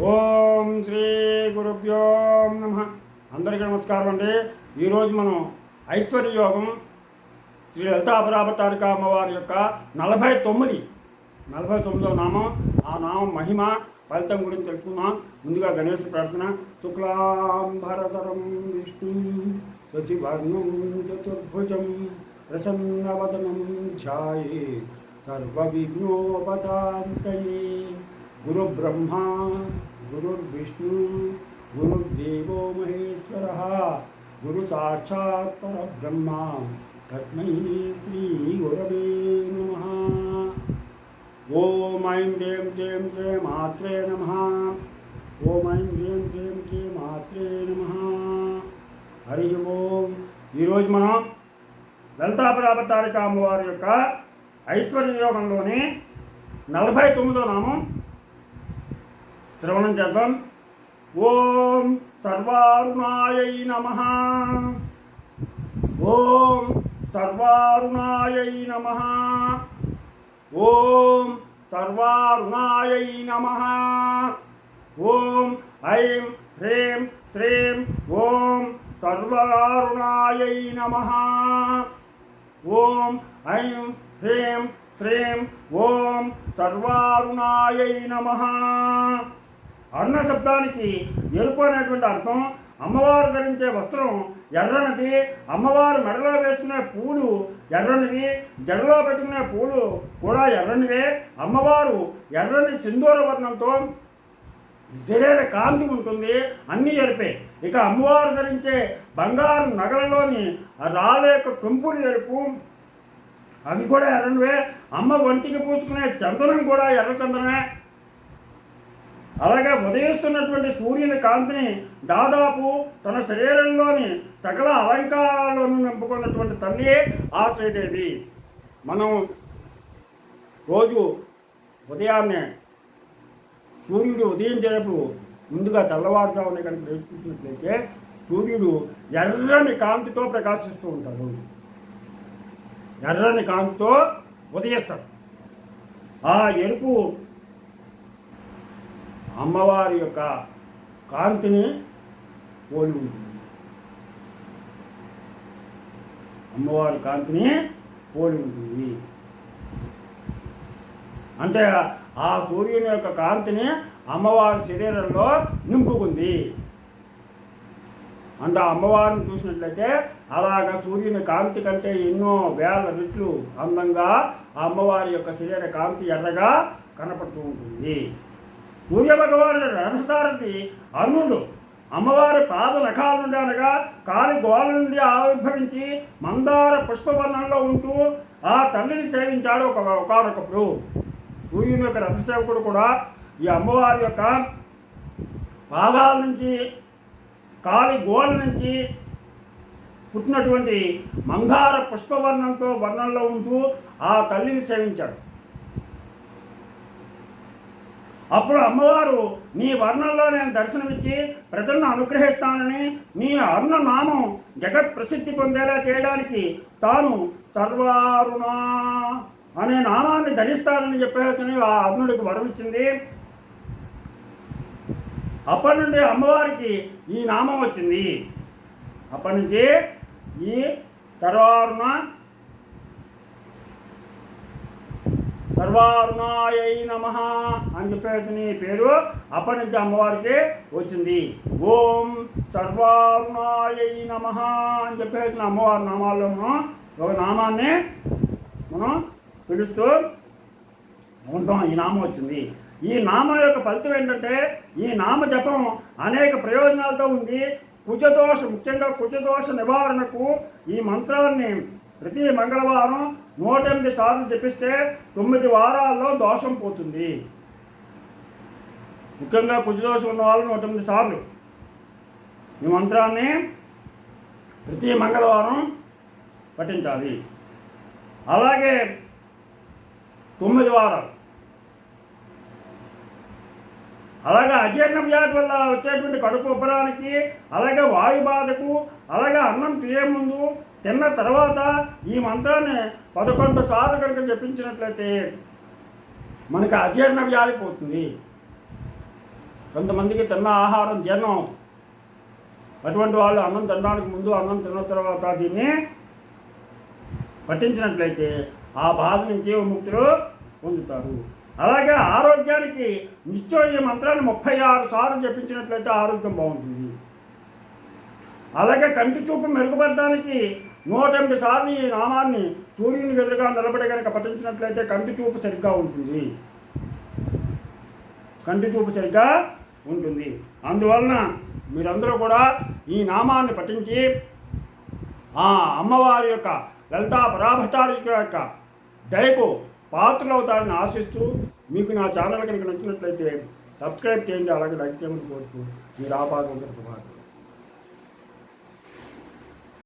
ఓం శ్రీ గురుభ్యో నమ. అందరికీ నమస్కారం అండి. ఈరోజు మనం ఐశ్వర్య యోగం శ్రీ లలితాపరాపతారిక అమ్మవారి యొక్క 49వ నామం, ఆ నామం మహిమ ఫలితం గురించి తెలుసుకుందాం. ముందుగా గణేశ ప్రార్థన. శుక్లాంబరధరం విష్ణు శశివర్ణం చతుర్భుజం ప్రసన్నవదనం ధ్యాయే సర్వవిఘ్నోపశాంతయే. గురు బ్రహ్మా గురుర్విష్ణు గురుర్దేవో మహేశ్వరః గురు సాక్షాత్ పరబ్రహ్మ తస్మై శ్రీ గురవే నమః. ఓం ఐం హ్రీం శ్రీం శ్రీ మాత్రే నమః. ఓం ఐం హ్రీం శ్రీం శ్రీ మాత్రే నమః. హరి ఓం. ఈరోజు మనం లలితాపరాపతారిక అమ్మవారి యొక్క ఐశ్వర్య యోగంలోని 49వ నామం శ్రవణం చేద్దాం. ఓం సర్వారుణాయై నమః. ఓం సర్వారుణాయై నమః. ఓం సర్వారుణాయై నమః. ఓం ఐం హ్రీం శ్రీం ఓం సర్వారుణాయై నమః. ఓం ఐం హ్రీం శ్రీం ఓం సర్వారుణాయై నమః. అరుణ శబ్దానికి ఎరుపు అనేటువంటి అర్థం. అమ్మవారు ధరించే వస్త్రం ఎర్రనిది, అమ్మవారు మెడలో వేసుకునే పూలు ఎర్రనివి, జడలో పెట్టుకునే పూలు కూడా ఎర్రనివే. అమ్మవారు ఎర్రని సింధూర వర్ణంతో శరీర కాంతి ఉంటుంది, అన్నీ ఎరుపే. ఇక అమ్మవారు ధరించే బంగారు నగలలోని రాళ్ళ యొక్క కెంపులు ఎరుపు, అవి కూడా ఎర్రనివే. అమ్మ ఒంటికి పూసుకునే చందనం కూడా ఎర్ర చందనమే. అలాగే ఉదయిస్తున్నటువంటి సూర్యుని కాంతిని దాదాపు తన శరీరంలోని సకల అలంకారాలను నింపుకున్నటువంటి తల్లి ఆ శ్రీదేవి. మనం రోజు ఉదయాన్నే సూర్యుడు ఉదయించేటప్పుడు ముందుగా తెల్లవారుజామునే కనుక ప్రయత్నించినట్లయితే సూర్యుడు ఎర్రని కాంతితో ప్రకాశిస్తూ ఉంటాడు, ఎర్రని కాంతితో ఉదయిస్తాడు. ఆ ఎరుపు అమ్మవారి యొక్క కాంతిని పోలి ఉంటుంది. అమ్మవారి కాంతిని పోలి ఉంటుంది అంటే ఆ సూర్యుని యొక్క కాంతిని అమ్మవారి శరీరంలో నింపుకుంది. అంటే అమ్మవారిని చూసినట్లయితే అలాగా సూర్యుని కాంతి కంటే ఎన్నో వేల రెట్లు అందంగా ఆ అమ్మవారి యొక్క శరీర కాంతి ఎర్రగా కనపడుతూ ఉంటుంది. సూర్య భగవానుడు రథసారథి అరుణుడు అమ్మవారి పాద నఖాల నుండి అనగా కాలి గోల నుండి ఆవిర్భవించి మందార పుష్పవర్ణంలో ఉంటూ ఆ తల్లిని సేవించాడు ఒకనొకప్పుడు. సూర్యుని యొక్క రథసేవకుడు కూడా ఈ అమ్మవారి యొక్క పాదాల నుంచి కాలి గోల నుంచి పుట్టినటువంటి మందార వర్ణంలో ఉంటూ ఆ తల్లిని సేవించాడు. అప్పుడు అమ్మవారు నీ వర్ణంలో నేను దర్శనమిచ్చి ప్రజలను అనుగ్రహిస్తానని, నీ అరుణ నామం జగత్ ప్రసిద్ధి పొందేలా చేయడానికి తాను సర్వారుణ అనే నామాన్ని ధరిస్తానని చెప్పేసి ఆ అరుణుడికి వరమిచ్చింది. అప్పటి నుండి అమ్మవారికి ఈ నామం వచ్చింది. అప్పటి నుంచి ఈ సర్వారుణాయై నమః అని చెప్పేసి పేరు అప్పటి నుంచి అమ్మవారికి వచ్చింది. ఓం సర్వారుణాయై నమః అని చెప్పేసి అమ్మవారి నామాల్లో మనం ఒక నామాన్ని మనం పిలుస్తూ ఉంటాం. ఈ నామం వచ్చింది. ఈ నామం యొక్క ఫలితం ఏంటంటే ఈ నామ జపం అనేక ప్రయోజనాలతో ఉంది. ముఖ్యంగా కుజదోష నివారణకు ఈ మంత్రాన్ని ప్రతి మంగళవారం 108 సార్లు జపిస్తే 9 వారాల్లో దోషం పోతుంది. ముఖ్యంగా కుజదోషం ఉన్న వాళ్ళు 108 సార్లు ఈ మంత్రాన్ని ప్రతి మంగళవారం పఠించాలి. అలాగే 9 వారాలు. అలాగే అజీర్ణ వ్యాధి వల్ల వచ్చేటువంటి కడుపు ఉబ్బరానికి, అలాగే వాయు బాధకు, అలాగే అన్నం తినే ముందు తిన్న తర్వాత ఈ మంత్రాన్ని 11 సార్లు కనుక జపించినట్లయితే మనకి అజీర్ణ వ్యాధి పోతుంది. కొంతమందికి తిన్న ఆహారం జీర్ణం అవుతుంది. అటువంటి వాళ్ళు అన్నం తినడానికి ముందు, అన్నం తిన్న తర్వాత దీన్ని పట్టించినట్లయితే ఆ బాధ నుంచి విముక్తులు పొందుతారు. అలాగే ఆరోగ్యానికి నిత్యం ఈ మంత్రాన్ని 36 సార్లు జపించినట్లయితే ఆరోగ్యం బాగుంటుంది. అలాగే కంటి చూపు మెరుగుపడడానికి 108 సార్లు ఈ నామాన్ని సూర్యుని ఎదురుగా నిలబడి కనుక పఠించినట్లయితే కంటి చూపు సరిగ్గా ఉంటుంది. కంటి చూపు సరిగ్గా ఉంటుంది. అందువలన మీరందరూ కూడా ఈ నామాన్ని పఠించి ఆ అమ్మవారి యొక్క లలితా పరాభతారి యొక్క దయకు పాత్రలవుతారని ఆశిస్తూ, మీకు నా ఛానల్ కనుక నచ్చినట్లయితే సబ్స్క్రైబ్ చేయండి. అలాగే లైక్ చేయమని కోరుతూ మీరు ఆపాదం